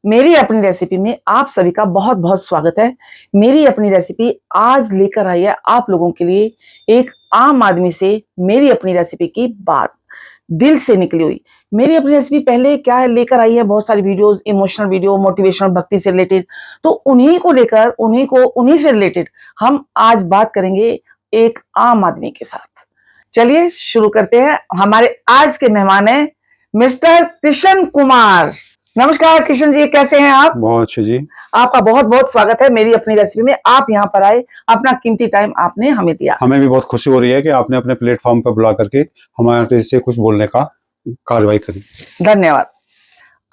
मेरी अपनी रेसिपी में आप सभी का बहुत बहुत स्वागत है। मेरी अपनी रेसिपी आज लेकर आई है आप लोगों के लिए एक आम आदमी से मेरी अपनी रेसिपी की बात, दिल से निकली हुई। मेरी अपनी रेसिपी पहले क्या है लेकर आई है, बहुत सारी वीडियोस, इमोशनल वीडियो, मोटिवेशनल, भक्ति से रिलेटेड। तो उन्हीं को लेकर उन्हीं से रिलेटेड हम आज बात करेंगे एक आम आदमी के साथ। चलिए शुरू करते हैं। हमारे आज के मेहमान हैं मिस्टर कृष्ण कुमार। नमस्कार कृष्ण जी, कैसे हैं आप? बहुत अच्छे जी। आपका बहुत बहुत स्वागत है मेरी अपनी रेसिपी में। आप यहाँ पर आए, अपना कीमती टाइम आपने हमें दिया। हमें भी बहुत खुशी हो रही है कि आपने अपने प्लेटफॉर्म पर बुला करके हमारे से कुछ बोलने का कार्रवाई करी। धन्यवाद।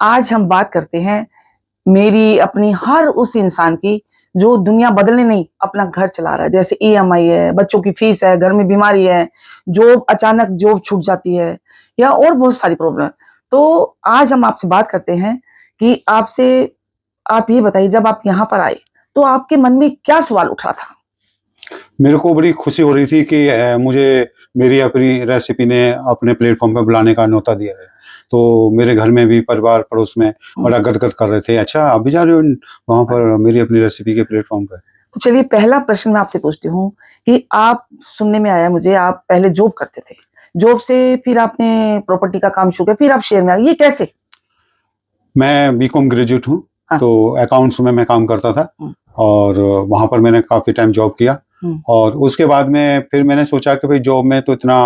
आज हम बात करते हैं मेरी अपनी हर उस इंसान की जो दुनिया बदलने नहीं अपना घर चला रहा है। जैसे EMI है, बच्चों की फीस है, घर में बीमारी है, जॉब अचानक जॉब छूट जाती है, या और बहुत सारी प्रॉब्लम। तो आज हम आपसे बात करते हैं कि आप ये बताइए, जब आप यहाँ पर आए तो आपके मन में क्या सवाल उठ रहा था? मेरे को बड़ी खुशी हो रही थी कि मुझे मेरी अपनी रेसिपी ने अपने प्लेटफॉर्म पर बुलाने का न्योता दिया है। तो मेरे घर में भी परिवार पड़ोस में बड़ा गदगद कर रहे थे, अच्छा आप भी जा रहे हो वहाँ पर मेरी अपनी रेसिपी के प्लेटफॉर्म पर। तो चलिए पहला प्रश्न मैं आपसे पूछती हूँ कि आप, सुनने में आया मुझे आप पहले जॉब करते थे, जॉब से फिर आपने प्रॉपर्टी का काम शुरू किया, फिर आप शेयर में आ गए, ये कैसे? मैं BCom ग्रेजुएट हूँ। हाँ। तो अकाउंट्स में मैं काम करता था और वहाँ पर मैंने काफ़ी टाइम जॉब किया। और उसके बाद में फिर मैंने सोचा कि भाई जॉब में तो इतना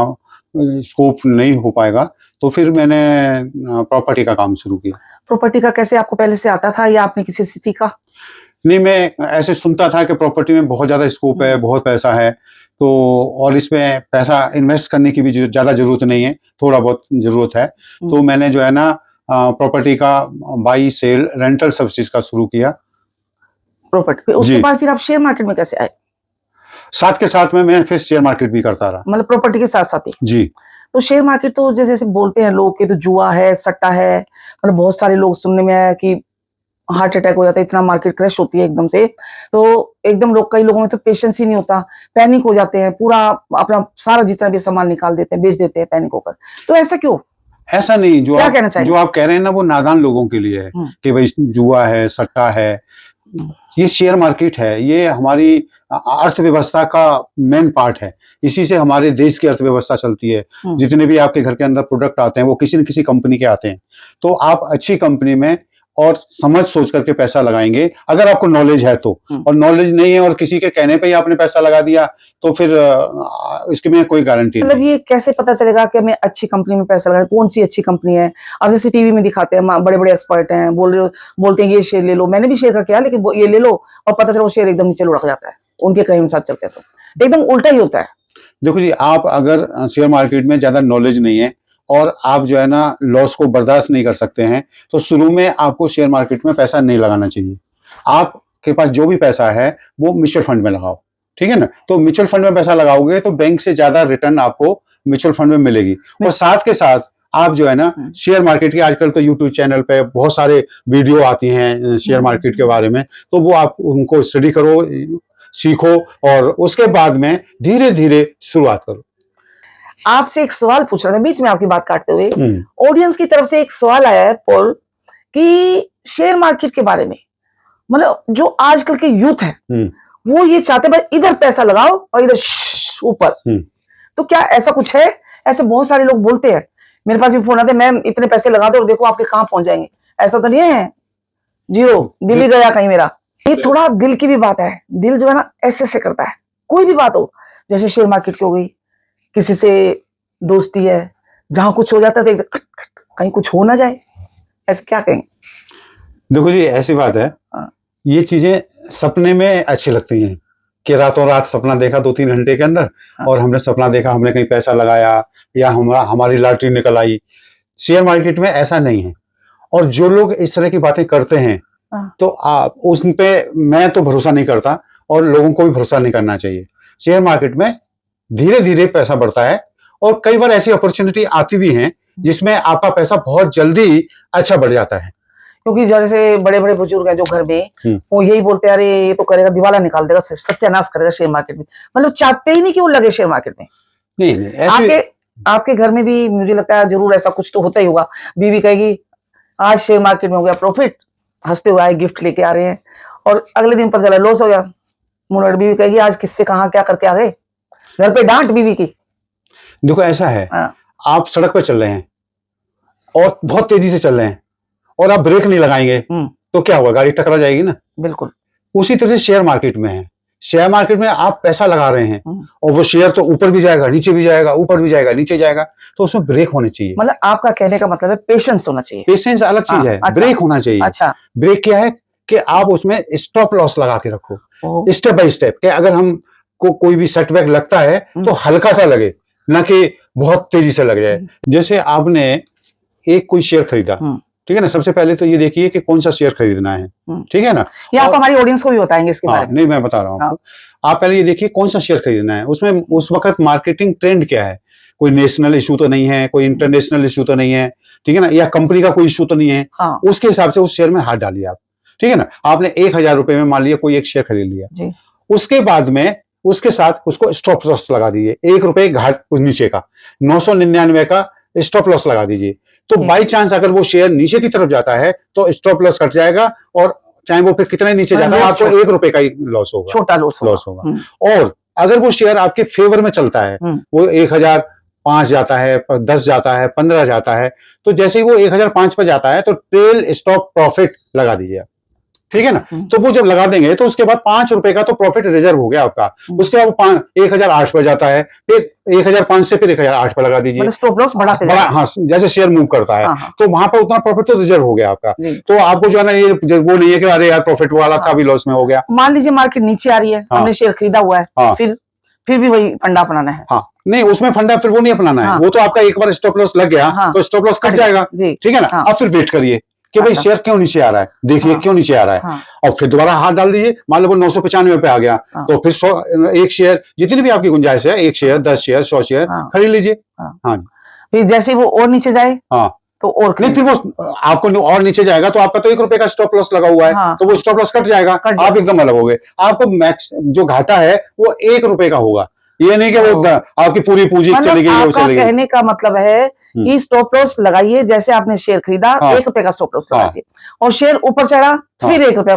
स्कोप नहीं हो पाएगा, तो फिर मैंने प्रॉपर्टी का काम शुरू किया। प्रॉपर्टी का कैसे, आपको पहले से आता था या आपने किसी से सीखा? नहीं, मैं ऐसे सुनता था कि प्रॉपर्टी में बहुत ज़्यादा स्कोप है, बहुत पैसा है, तो और इसमें पैसा इन्वेस्ट करने की भी ज़्यादा ज़रूरत नहीं है, थोड़ा बहुत ज़रूरत है। तो मैंने जो है ना प्रॉपर्टी का बाई सेल रेंटल सर्विसेज का शुरू किया। प्रॉपर्टी, उसके बाद फिर आप शेयर मार्केट में कैसे आए? साथ के साथ में मैं फिर शेयर मार्केट भी करता रहा। मतलब प्रॉपर्टी के साथ साथ ही? जी। तो शेयर मार्केट तो जैसे बोलते हैं लोग कि तो जुआ है, सट्टा है, मतलब बहुत सारे लोग, सुनने में आया कि हार्ट अटैक हो जाता है, इतना मार्केट क्रैश होती है एकदम से। तो एकदम लोग, कई लोगों में तो पेशेंस ही नहीं होता, पैनिक हो जाते हैं, पूरा अपना सारा जितना भी सामान निकाल देते हैं, बेच देते हैं पैनिक होकर। तो ऐसा क्यों? ऐसा नहीं, जो क्या कहना चाहिए? जो आप कह रहे हैं ना वो नादान लोगों के लिए है कि भाई जुआ है, सट्टा है। ये शेयर मार्केट है, ये हमारी अर्थव्यवस्था का मेन पार्ट है। इसी से हमारे देश की अर्थव्यवस्था चलती है। जितने भी आपके घर के अंदर प्रोडक्ट आते हैं वो किसी न किसी कंपनी के आते हैं। तो आप अच्छी कंपनी में और समझ सोच करके पैसा लगाएंगे अगर आपको नॉलेज है तो। और नॉलेज नहीं है और किसी के कहने पे ही आपने पैसा लगा दिया तो फिर इसके में कोई गारंटी नहीं। मतलब ये कैसे पता चलेगा कि मैं अच्छी कंपनी में पैसा लगा? कौन सी अच्छी कंपनी है? अब जैसे टीवी में दिखाते हैं, बड़े बड़े एक्सपर्ट हैं, बोलते हैं ये शेयर ले लो, मैंने भी शेयर का किया, लेकिन ये ले लो और पता चला वो शेयर एकदम नीचे लुढ़क जाता है, उनके कहे अनुसार चलते हैं तो एकदम उल्टा ही होता है। देखो जी, आप अगर शेयर मार्केट में ज्यादा नॉलेज नहीं है और आप जो है ना लॉस को बर्दाश्त नहीं कर सकते हैं, तो शुरू में आपको शेयर मार्केट में पैसा नहीं लगाना चाहिए। आपके पास जो भी पैसा है वो म्यूचुअल फंड में लगाओ, ठीक है ना। तो म्यूचुअल फंड में पैसा लगाओगे तो बैंक से ज्यादा रिटर्न आपको म्यूचुअल फंड में मिलेगी। और साथ के साथ आप जो है ना शेयर मार्केट की, आजकल तो यूट्यूब चैनल पे बहुत सारे वीडियो आती हैं शेयर मार्केट के बारे में, तो वो आप उनको स्टडी करो, सीखो और उसके बाद में धीरे धीरे शुरुआत करो। आपसे एक सवाल पूछ रहा था बीच में आपकी बात काटते हुए। ऑडियंस की तरफ से एक सवाल आया है पोल कि शेयर मार्केट के बारे में, मतलब जो आजकल के यूथ है वो ये चाहते हैं इधर पैसा लगाओ और इधर ऊपर। तो क्या ऐसा कुछ है? ऐसे बहुत सारे लोग बोलते हैं, मेरे पास भी फोन आते हैं, मैम इतने पैसे लगा दो और देखो आपके कहां पहुंच जाएंगे। ऐसा तो नहीं है, जीरो दिल ही गया कहीं मेरा। ये थोड़ा दिल की भी बात है, दिल जो है ना ऐसे करता है, कोई भी बात हो, जैसे शेयर मार्केट की हो गई, किसी से दोस्ती है, जहां कुछ हो जाता है तो कहीं कुछ हो ना जाए, ऐसे क्या कहेंगे? देखो जी, ऐसी बात है, ये चीजें सपने में अच्छी लगती हैं कि रातों रात सपना देखा 2-3 घंटे के अंदर और हमने सपना देखा, हमने कहीं पैसा लगाया या हमारी लॉटरी निकल आई। शेयर मार्केट में ऐसा नहीं है। और जो लोग इस तरह की बातें करते हैं तो उन पे मैं तो भरोसा नहीं करता और लोगों को भी भरोसा नहीं करना चाहिए। शेयर मार्केट में धीरे धीरे पैसा बढ़ता है और कई बार ऐसी अपॉर्चुनिटी आती भी हैं जिसमें आपका पैसा बहुत जल्दी अच्छा बढ़ जाता है। क्योंकि जैसे बड़े बड़े बुजुर्ग हैं जो घर में, वो यही बोलते हैं अरे ये तो करेगा, दिवाला निकाल देगा, सत्यानाश करेगा शेयर मार्केट में। मतलब चाहते ही नहीं कि वो लगे शेयर मार्केट में। नहीं, आपके घर में भी मुझे लगता है जरूर ऐसा कुछ तो होता ही होगा। बीवी कहेगी आज शेयर मार्केट में हो गया प्रॉफिट, हंसते हुए आए, गिफ्ट लेके आ रहे हैं, और अगले दिन पता चला लॉस हो गया। मुनवर बीवी कहेगी आज किससे कहाँ क्या करके आ गए, घर पे डांट बीवी की। देखो ऐसा है, हाँ। आप सड़क पे चल रहे हैं और बहुत तेजी से चल रहे हैं और आप ब्रेक नहीं लगाएंगे तो क्या होगा, गाड़ी टकरा जाएगी ना। बिल्कुल उसी तरह से शेयर मार्केट में है। शेयर मार्केट में आप पैसा लगा रहे हैं और वो शेयर तो ऊपर भी जाएगा, नीचे भी जाएगा, ऊपर भी जाएगा, नीचे जाएगा, तो उसमें ब्रेक होने चाहिए। मतलब आपका कहने का मतलब है पेशेंस होना चाहिए। पेशेंस अलग चीज है, अच्छा, ब्रेक होना चाहिए। अच्छा, ब्रेक क्या है कि आप उसमें स्टॉप लॉस लगा के रखो, स्टेप बाय स्टेप, कि अगर हमको कोई भी सेटबैक लगता है तो हल्का सा लगे, ना कि बहुत तेजी से लग जाए। जैसे आपने एक कोई शेयर खरीदा, ठीक है ना, सबसे पहले तो ये देखिए कि कौन सा शेयर खरीदना है, ठीक है ना। ये आप हमारी ऑडियंस को भी बताएंगे इसके बारे में। नहीं, मैं बता रहा हूँ आपको। आप पहले ये देखिए कौन सा शेयर खरीदना है, उसमें उस वक्त मार्केटिंग ट्रेंड क्या है, कोई नेशनल इशू तो नहीं है, कोई इंटरनेशनल इशू तो नहीं है, ठीक है ना, या कंपनी का कोई इशू तो नहीं है। उसके हिसाब से उस शेयर में हाथ डालिए आप, ठीक है ना। आपने 1,000 रुपए में मान लिया कोई एक शेयर खरीद लिया, उसके बाद में उसके साथ उसको स्टॉप लॉस लगा दीजिए, 1 रुपए घाट नीचे का, 999 का स्टॉप लॉस लगा दीजिए। तो बाई चांस अगर वो शेयर नीचे की तरफ जाता है तो स्टॉप लॉस कट जाएगा, और चाहे वो फिर कितने नीचे जाता है आपको 1 रुपए का ही लॉस होगा, छोटा लॉस होगा। और अगर वो शेयर आपके फेवर में चलता है, वो 1,005 जाता है, 10 जाता है, 15 जाता है, तो जैसे ही वो 1,005 पर जाता है तो ट्रेल स्टॉप प्रॉफिट लगा दीजिए, ठीक है ना। तो वो जब लगा देंगे तो उसके बाद 5 रुपए का तो प्रॉफिट रिजर्व हो गया आपका। उसके बाद 1,008 पर जाता है, फिर 1,005 से फिर 1,008 पर लगा दीजिए, स्टॉप लॉस बढ़ा, हाँ, जैसे शेयर मूव करता है तो वहां पर उतना प्रॉफिट तो रिजर्व हो गया आपका। तो आपको जो है ना, ये वो नहीं है कि अरे यार प्रॉफिट वाला था अभी लॉस में हो गया। मान लीजिए मार्केट नीचे आ रही है, हमने शेयर खरीदा हुआ है, फिर भी वही फंडा अपनाना है। हाँ, नहीं, उसमें फंडा फिर वो नहीं अपनाना है, वो तो आपका एक बार स्टॉप लॉस लग गया तो स्टॉप लॉस कट जाएगा, ठीक है ना। अब फिर वेट करिए कि भाई शेयर क्यों नीचे आ रहा है, देखिए क्यों नीचे आ रहा है, और फिर दोबारा हाथ डाल दीजिए। मान लो वो 995 पे आ गया, तो फिर 100 एक शेयर, जितनी भी आपकी गुंजाइश है, 1 शेयर, 10 शेयर, 100 शेयर खरीद लीजिए। हाँ, फिर जैसे वो और नीचे जाए, तो और नहीं, फिर वो आपको और नीचे जाएगा तो आपका तो 1 रुपए का स्टॉप लॉस लगा हुआ है, तो वो स्टॉप लॉस कट जाएगा, आप एकदम अलग हो गए। आपको मैक्स जो घाटा है वो 1 रुपए का होगा, ये नहीं कि वो आपकी पूरी पूंजी चली गई, वो चली गई। कहने का मतलब है कि स्टॉप लॉस लगाइए, जैसे आपने शेयर खरीदा 1 रुपए का स्टॉप लॉस लगाइए, और शेयर ऊपर चढ़ा फिर 1 रुपया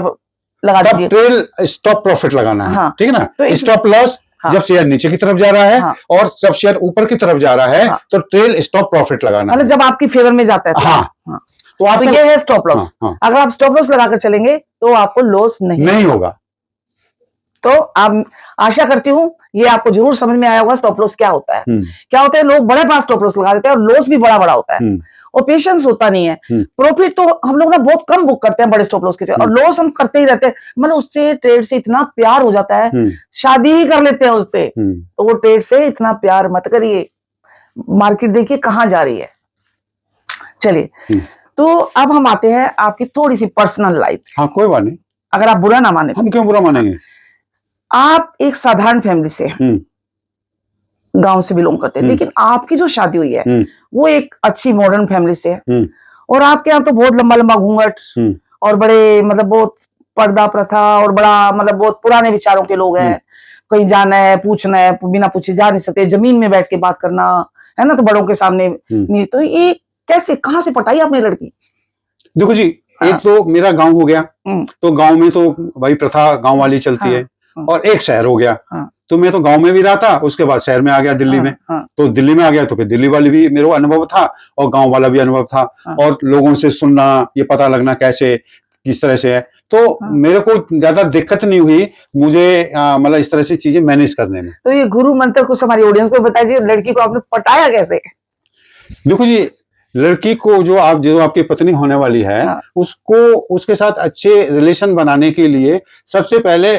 लगा दीजिए। ट्रेल स्टॉप प्रॉफिट लगाना है, ठीक है ना। तो स्टॉप लॉस जब शेयर नीचे की तरफ जा रहा है और जब शेयर ऊपर की तरफ जा रहा है तो ट्रेल स्टॉप प्रॉफिट लगाना, मतलब जब आपकी फेवर में जाता है तो आप, ये है स्टॉप लॉस। अगर आप स्टॉप लॉस लगाकर चलेंगे तो आपको लॉस नहीं होगा। तो आप, आशा करती हूँ ये आपको जरूर समझ में आया होगा स्टॉप लॉस क्या होता है। क्या होता है, लोग बड़े पास स्टॉप लॉस लगा देते हैं और लॉस भी बड़ा बड़ा होता है, और पेशेंस होता नहीं है। प्रॉफिट तो हम लोग ना बहुत कम बुक करते हैं बड़े स्टॉप लॉस के, और लॉस हम करते ही रहते हैं। मतलब उससे ट्रेड से इतना प्यार हो जाता है, शादी ही कर लेते हैं उससे। तो वो ट्रेड से इतना प्यार मत करिए। मार्केट देखिए कहाँ जा रही है। चलिए, तो अब हम आते हैं आपकी थोड़ी सी पर्सनल लाइफ। हाँ, कोई बात नहीं, अगर आप बुरा ना माने। हम क्यों बुरा मानेंगे। आप एक साधारण फैमिली से, गांव से बिलोंग करते हैं, लेकिन आपकी जो शादी हुई है वो एक अच्छी मॉडर्न फैमिली से है, और आपके यहाँ तो बहुत लंबा लंबा घूंघट और बड़े, मतलब बहुत पर्दा प्रथा, और बड़ा मतलब बहुत पुराने विचारों के लोग हैं। कहीं जाना है, पूछना है, बिना पूछे जा नहीं सकते, जमीन में बैठ के बात करना है ना, तो बड़ों के सामने नहीं। तो ये कैसे, कहाँ से पटाई आपने लड़की। देखो जी, एक तो मेरा गांव हो गया, तो गांव में तो भाई प्रथा गांव वाली चलती है, और एक शहर हो गया, तो मैं तो गांव में भी रहा था, उसके बाद शहर में आ गया दिल्ली में। तो दिल्ली में आ गया तो फिर दिल्ली वाली भी मेरा अनुभव था और गांव वाला भी अनुभव था, और लोगों से सुनना, ये पता लगना कैसे किस तरह से है, तो मेरे को ज्यादा दिक्कत नहीं हुई मुझे, मतलब इस तरह से चीजें मैनेज करने में। तो ये गुरु मंत्र कुछ हमारी ऑडियंस को बताइए, लड़की को आपने पटाया कैसे। देखो जी, लड़की को जो आपकी पत्नी होने वाली है, उसको उसके साथ अच्छे रिलेशन बनाने के लिए सबसे पहले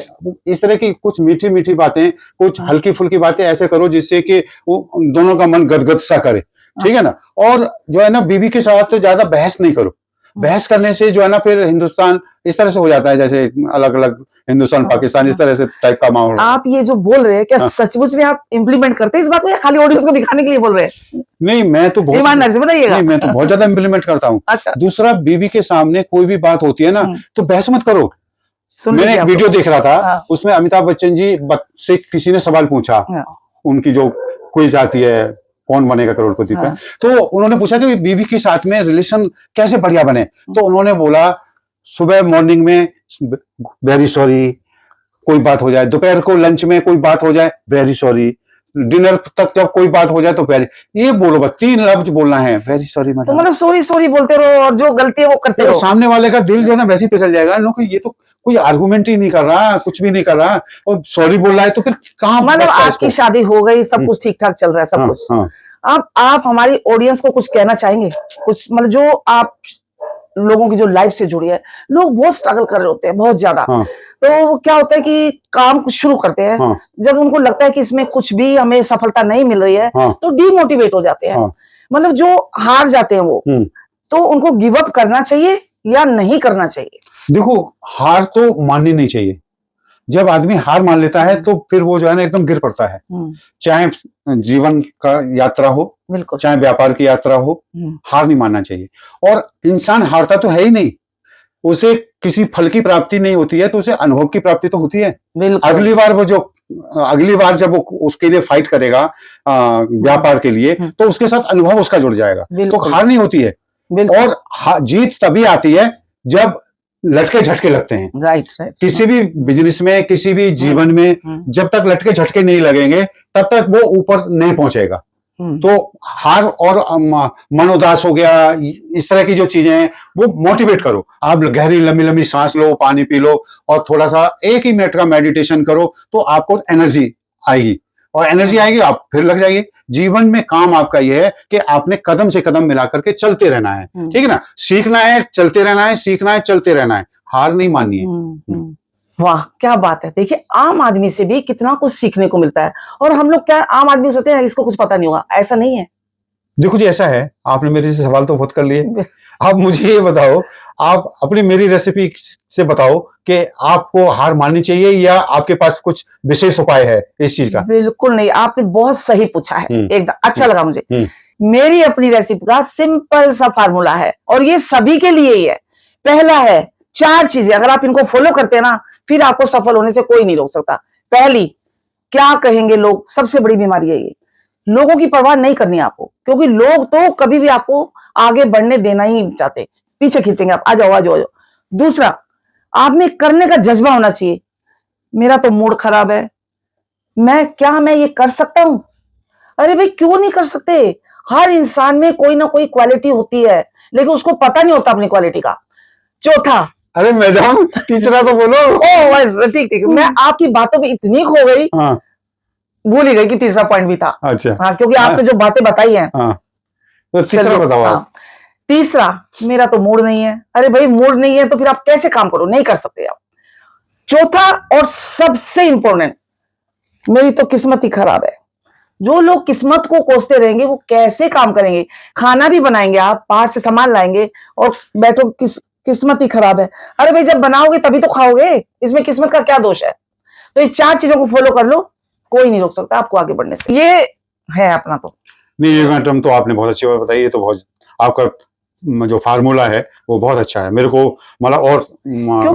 इस तरह की कुछ मीठी मीठी बातें, कुछ हल्की फुल्की बातें ऐसे करो जिससे कि वो दोनों का मन गदगद सा करे, ठीक है ना। और जो है ना, बीवी के साथ ज्यादा बहस नहीं करो। बहस करने से जो है ना, फिर हिंदुस्तान इस तरह से हो जाता है जैसे अलग अलग हिंदुस्तान पाकिस्तान इस तरह से टाइप का माहौल। आप ये जो बोल रहे हैं, क्या सचमुच में आप इम्प्लीमेंट करते हैं इस बात को, या खाली ऑडियंस को दिखाने के लिए बोल रहे हैं। नहीं, मैं तो बहुत ईमानदारी से बताइएगा। नहीं, मैं तो बहुत ज्यादा इम्प्लीमेंट करता हूँ। अच्छा। दूसरा, बीवी के सामने कोई भी बात होती है ना, तो बहस मत करो। मैंने एक वीडियो देख रहा था, उसमें अमिताभ बच्चन जी से किसी ने सवाल पूछा, उनकी जो क्विज आती है कौन बनेगा करोड़पति पे, तो उन्होंने पूछा कि बीवी के साथ में रिलेशन कैसे बढ़िया बने, तो उन्होंने बोला सुबह मॉर्निंग में वेरी सॉरी, कोई बात हो जाए, दोपहर को लंच में कोई बात हो जाए, वेरी सॉरी, डिनर तक जब कोई बात हो जाए तो वेरी, ये बोलो बस 3 लफ्ज बोलना है, वेरी सॉरी तो मैडम। मतलब सॉरी सॉरी बोलते रहो और जो गलती है वो करते तो रहो। सामने वाले का दिल जो है ना वैसे ही पिघल जाएगा, नो कि ये तो कोई आर्गुमेंट ही नहीं कर रहा, कुछ भी नहीं कर रहा और सॉरी बोल रहा है, तो फिर कहाँ मतलब बचता है आपकी इसको? शादी हो गई, सब कुछ ठीक ठाक चल रहा है, सब हाँ, कुछ। हाँ। अब आप हमारी ऑडियंस को कुछ कहना चाहेंगे, कुछ मतलब जो आप लोगों की जो लाइफ से जुड़ी है, लोग बहुत स्ट्रगल कर रहे होते हैं, बहुत ज्यादा। हाँ। तो वो क्या होता है कि काम कुछ शुरू करते हैं, हाँ। जब उनको लगता है कि इसमें कुछ भी हमें सफलता नहीं मिल रही है, हाँ। तो डीमोटिवेट हो जाते हैं। हाँ। मतलब जो हार जाते हैं वो, तो उनको गिव अप करना चाहिए या नहीं करना चाहिए? देखो, हार तो माननी नहीं चाहिए। जब आदमी हार मान लेता है तो फिर वो जो है ना एकदम गिर पड़ता है। चाहे जीवन का यात्रा हो, बिल्कुल, चाहे व्यापार की यात्रा हो, हार नहीं मानना चाहिए। और इंसान हारता तो है ही नहीं, उसे किसी फल की प्राप्ति नहीं होती है तो उसे अनुभव की प्राप्ति तो होती है। अगली बार जब वो उसके लिए फाइट करेगा व्यापार के लिए, तो उसके साथ अनुभव उसका जुड़ जाएगा, तो हार नहीं होती है। और जीत तभी आती है जब लटके झटके लगते हैं। राइट। किसी भी बिजनेस में, किसी भी जीवन में जब तक लटके झटके नहीं लगेंगे तब तक वो ऊपर नहीं पहुंचेगा। तो हार और मन उदास हो गया, इस तरह की जो चीजें हैं वो मोटिवेट करो। आप गहरी लंबी लंबी सांस लो, पानी पी लो और थोड़ा सा 1 ही मिनट का मेडिटेशन करो, तो आपको एनर्जी आएगी और एनर्जी आएगी, आप फिर लग जाइए। जीवन में काम आपका यह है कि आपने कदम से कदम मिला करके चलते रहना है, ठीक है ना। सीखना है, चलते रहना है, सीखना है, चलते रहना है, हार नहीं माननी है। वाह, क्या बात है। देखिए, आम आदमी से भी कितना कुछ सीखने को मिलता है, और हम लोग क्या आम आदमी सोचते हैं इसको कुछ पता नहीं होगा, ऐसा नहीं है। देखो जी, ऐसा है, आपने मेरे से सवाल तो बहुत कर लिए। आप मुझे ये बताओ, आप अपनी मेरी रेसिपी से बताओ कि आपको हार माननी चाहिए या आपके पास कुछ विशेष उपाय है इस चीज का? बिल्कुल नहीं, आपने बहुत सही पूछा है, एकदम अच्छा लगा मुझे। मेरी अपनी रेसिपी का सिंपल सा फार्मूला है और ये सभी के लिए ही है। पहला है 4 चीजें, अगर आप इनको फॉलो करते हैं ना, फिर आपको सफल होने से कोई नहीं रोक सकता। पहली, क्या कहेंगे लोग, सबसे बड़ी बीमारी है ये। लोगों की परवाह नहीं करनी आपको, क्योंकि लोग तो कभी भी आपको आगे बढ़ने देना ही नहीं चाहते, पीछे खींचेंगे आप, आ जाओ आ जाओ आ जाओ। दूसरा, आप में करने का जज्बा होना चाहिए। मेरा तो मूड खराब है, मैं ये कर सकता हूं? अरे भाई, क्यों नहीं कर सकते? हर इंसान में कोई ना कोई क्वालिटी होती है, लेकिन उसको पता नहीं होता अपनी क्वालिटी का। चौथा, अरे मैडम, तीसरा तो बोलो। ओ ठीक, मैं आपकी बातों में इतनी खो गई, हाँ। भूल ही गई कि तीसरा पॉइंट भी था। अच्छा। हाँ, क्योंकि आपने जो बातें बताई हैं। हाँ, तो तीसरा बताओ आप। तीसरा, मेरा तो मूड नहीं है। अरे भाई, मूड नहीं है तो फिर आप कैसे काम करो, नहीं कर सकते आप। चौथा और सबसे इंपॉर्टेंट, मेरी तो किस्मत ही खराब है। जो लोग किस्मत को कोसते रहेंगे वो कैसे काम करेंगे? खाना भी बनाएंगे आप, बाहर से सामान लाएंगे और बैठो किस्मत ही खराब है। अरे भाई, जब बनाओगे तभी तो खाओगे, इसमें किस्मत का क्या दोष है? तो ये 4 चीजों को फॉलो कर लो, कोई नहीं रोक सकता आपको आगे बढ़ने से। ये है अपना तो। नहीं, ये मैडम तो आपने बहुत अच्छी बात बताई, ये तो बहुत आपका जो फार्मूला है वो बहुत अच्छा है, मेरे को मतलब और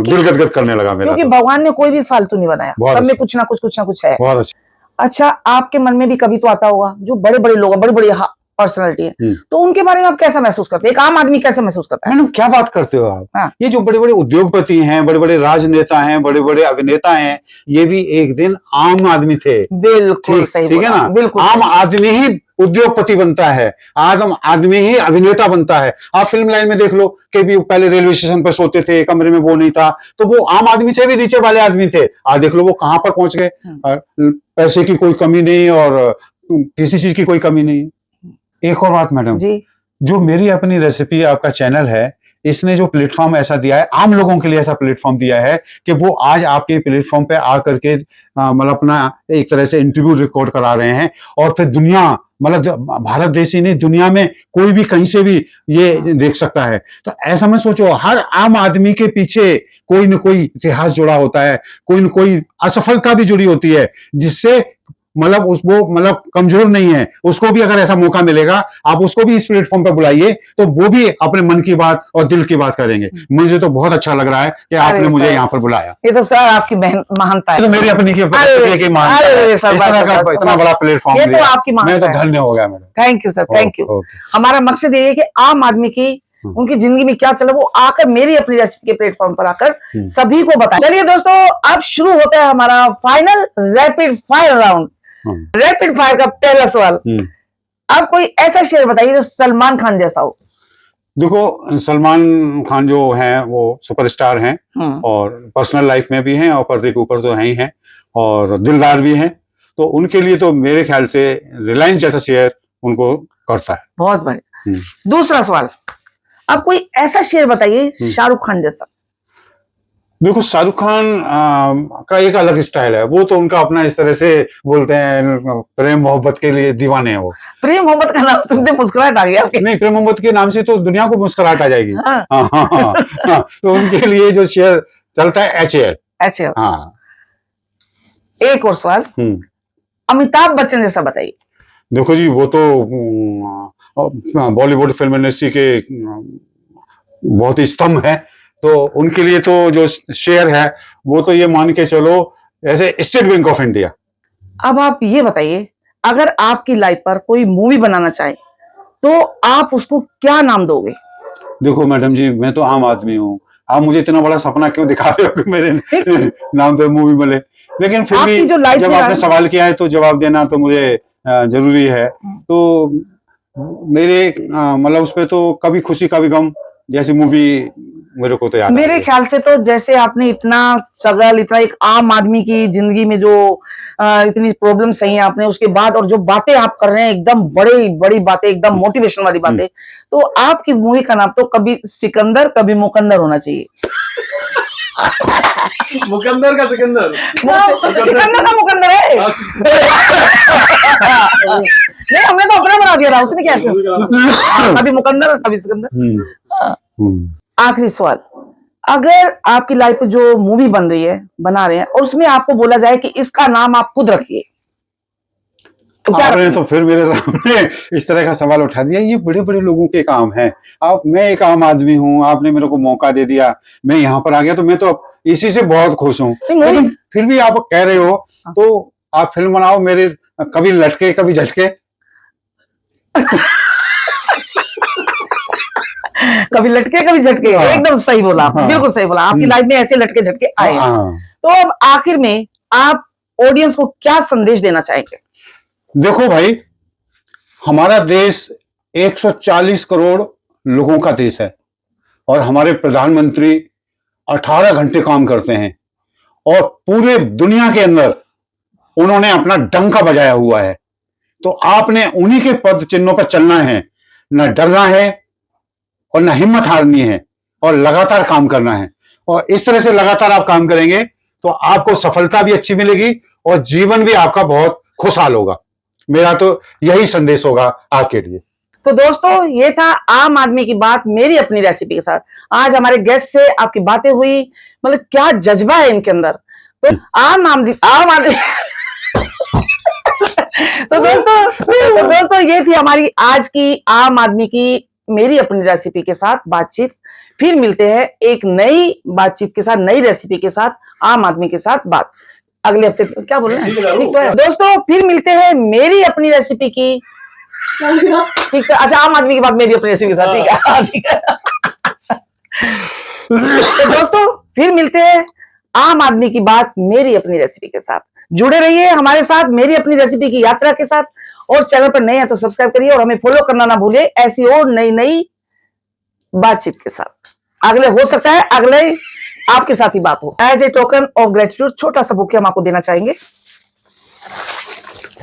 दिल गदगद करने लगा मेरा। क्योंकि भगवान ने कोई भी फालतू नहीं बनाया, सब में कुछ ना कुछ है। बहुत अच्छा। अच्छा, आपके मन में भी कभी तो आता होगा, जो बड़े बड़े लोग हैं, बड़ी बड़ी पर्सनालिटी है, तो उनके बारे में आप कैसा महसूस करते हैं? एक आम आदमी कैसे महसूस करता है? मैडम, क्या बात करते हो आप? हाँ। ये जो बड़े बड़े उद्योगपति हैं, बड़े बड़े राजनेता हैं, बड़े बड़े अभिनेता हैं, ये भी एक दिन आम आदमी थे। बिल्कुल सही, ठीक है ना। बिल्कुल, आम आदमी ही उद्योगपति बनता है, आम आदमी ही अभिनेता बनता है। आप फिल्म लाइन में देख लो कि भी पहले रेलवे स्टेशन पर सोते थे, कमरे में वो नहीं था, तो वो आम आदमी से भी नीचे वाले आदमी थे। आज देख लो वो कहां पर पहुंच गए। पैसे की कोई कमी नहीं और किसी चीज की कोई कमी नहीं। एक और बात मैडम जी, जो मेरी अपनी रेसिपी आपका चैनल है, इसने जो प्लेटफॉर्म ऐसा दिया है, आम लोगों के लिए ऐसा प्लेटफॉर्म दिया है कि वो आज आपके प्लेटफॉर्म पे आकर के मतलब अपना एक तरह से इंटरव्यू रिकॉर्ड करा रहे हैं और फिर दुनिया, मतलब भारत देश ही नहीं, दुनिया में कोई भी कहीं से भी ये देख सकता है। तो ऐसा मैं सोचो, हर आम आदमी के पीछे कोई न कोई इतिहास जुड़ा होता है, कोई न कोई असफलता भी जुड़ी होती है, जिससे मतलब मतलब कमजोर नहीं है, उसको भी अगर ऐसा मौका मिलेगा, आप उसको भी इस प्लेटफॉर्म पर बुलाइए, तो वो भी अपने मन की बात और दिल की बात करेंगे। मुझे तो बहुत अच्छा लग रहा है कि आपने मुझे यहाँ पर बुलाया। ये तो सर आपकी महानता है। तो मेरी अपनी की महानता है, इस तरह का इतना बड़ा प्लेटफॉर्म, ये तो आपकी महानता है। मैं तो धन्य हो गया madam. Thank you sir, thank you. हमारा मकसद ये है कि आम आदमी की उनकी जिंदगी में क्या चला, वो आकर मेरी अपनी रेसिपी के प्लेटफॉर्म पर आकर सभी को बताएं। चलिए दोस्तों, अब शुरू होता है हमारा final rapid fire round. Rapid fire का पहला सवाल, आप कोई ऐसा शेर बताइए जो सलमान खान जैसा हो। देखो, सलमान खान जो हैं वो सुपरस्टार हैं और पर्सनल लाइफ में भी हैं और पर्दे के ऊपर तो हैं ही हैं और दिलदार भी हैं, तो उनके लिए तो मेरे ख्याल से रिलायंस जैसा शेयर उनको करता है। बहुत बढ़िया। दूसरा सवाल, आप कोई ऐसा शेर बताइए शाहरुख खान जैसा। देखो, शाहरुख खान का एक अलग स्टाइल है, वो तो उनका अपना इस तरह से बोलते हैं, प्रेम मोहब्बत के लिए दीवाने हैं वो। प्रेम मोहब्बत का नाम सुनते मुस्कुराहट आ गया आपके? नहीं, प्रेम मोहब्बत के नाम से तो दुनिया को मुस्कुराहट आ जाएगी। हाँ। हाँ। तो उनके लिए जो शेयर चलता है HAL। HAL। हाँ। एक और सवाल, अमिताभ बच्चन जैसा बताइए। देखो जी, वो तो बॉलीवुड फिल्म इंडस्ट्री के बहुत ही स्तंभ है, तो उनके लिए तो जो शेयर है वो तो ये मान के चलो ऐसे स्टेट बैंक ऑफ इंडिया। अब आप ये बताइए, अगर आपकी लाइफ पर कोई मूवी बनाना चाहे तो आप उसको क्या नाम दोगे? देखो मैडम जी, मैं तो आम आदमी हूँ, आप मुझे इतना बड़ा सपना क्यों दिखा रहे हो कि मेरे नाम पे मूवी बने? लेकिन फिर भी जब आपने सवाल किया है तो जवाब देना तो मुझे जरूरी है। तो मेरे मतलब उसपे तो कभी खुशी कभी गम जैसी मूवी मेरे को तो याद मेरे ख्याल से तो जैसे आपने इतना स्ट्रगल, इतना एक आम आदमी की जिंदगी में जो इतनी प्रॉब्लम सही है आपने, उसके बाद और जो बातें आप कर रहे हैं एकदम बड़ी बड़ी बातें, एकदम मोटिवेशन वाली बातें, तो आपकी मूवी का नाम तो कभी सिकंदर कभी मुकंदर होना चाहिए। मुकंदर का सिकंदर, सिकंदर का मुकंदर है। नहीं, हमने तो अपना बना दिया था, उसने क्या किया, कभी मुकंदर कभी सिकंदर। आखिरी सवाल, अगर आपकी लाइफ में जो मूवी बन रही है, बना रहे हैं, और उसमें आपको बोला जाए कि इसका नाम आप खुद रखिए, तो क्या आपने तो फिर मेरे सामने इस तरह का सवाल उठा दिया। ये बड़े बड़े लोगों के काम है, मैं एक आम आदमी हूँ, आपने मेरे को मौका दे दिया, मैं यहाँ पर आ गया, तो मैं तो इसी से बहुत खुश हूँ। लेकिन फिर भी आप कह रहे हो तो आप फिल्म बनाओ मेरे, कभी लटके कभी झटके। कभी लटके कभी झटके, एकदम सही बोला आपने, बिल्कुल सही बोला। आपकी लाइफ में ऐसे लटके झटके आए। तो अब आखिर में आप ऑडियंस को क्या संदेश देना चाहेंगे? देखो भाई, हमारा देश 140 करोड़ लोगों का देश है और हमारे प्रधानमंत्री 18 घंटे काम करते हैं और पूरे दुनिया के अंदर उन्होंने अपना डंका बजाया हुआ है। तो आपने उन्हीं के पद चिन्हों पर चलना है, न डरना है और न हिम्मत हारनी है और लगातार काम करना है। और इस तरह से लगातार आप काम करेंगे तो आपको सफलता भी अच्छी मिलेगी और जीवन भी आपका बहुत खुशहाल होगा। मेरा तो यही संदेश होगा आपके लिए। तो दोस्तों, ये था आम आदमी की बात मेरी अपनी रेसिपी के साथ। आज हमारे गेस्ट से आपकी बातें हुई, मतलब क्या जज्बा है इनके अंदर। तो आम आदमी तो दोस्तों ये थी हमारी आज की आम आदमी की मेरी अपनी रेसिपी के साथ बातचीत। फिर मिलते हैं एक नई बातचीत के साथ, नई रेसिपी के साथ, आम आदमी के साथ बात अगले हफ्ते। क्या बोल रहे हैं दोस्तों? फिर मिलते हैं मेरी अपनी रेसिपी की, ठीक है? अच्छा, आम आदमी की बात मेरी अपनी रेसिपी के साथ, ठीक है। तो दोस्तों, फिर मिलते हैं आम आदमी की बात मेरी अपनी रेसिपी के साथ। जुड़े रहिए हमारे साथ मेरी अपनी रेसिपी की यात्रा के साथ, और चैनल पर नए हैं तो सब्सक्राइब करिए और हमें फॉलो करना ना भूलिए ऐसी और नई नई बातचीत के साथ। अगले हो सकता है अगले आपके साथ ही बात हो। As a token of gratitude छोटा सा बुके हम आपको देना चाहेंगे।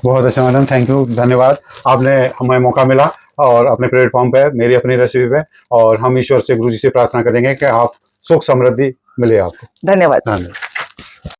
बहुत अच्छा मैडम, थैंक यू, धन्यवाद। आपने हमें मौका मिला और अपने प्लेटफॉर्म पे मेरी अपनी रेसिपी पे, और हम ईश्वर से, गुरु जी से प्रार्थना करेंगे कि आप सुख समृद्धि मिले आपको। धन्यवाद।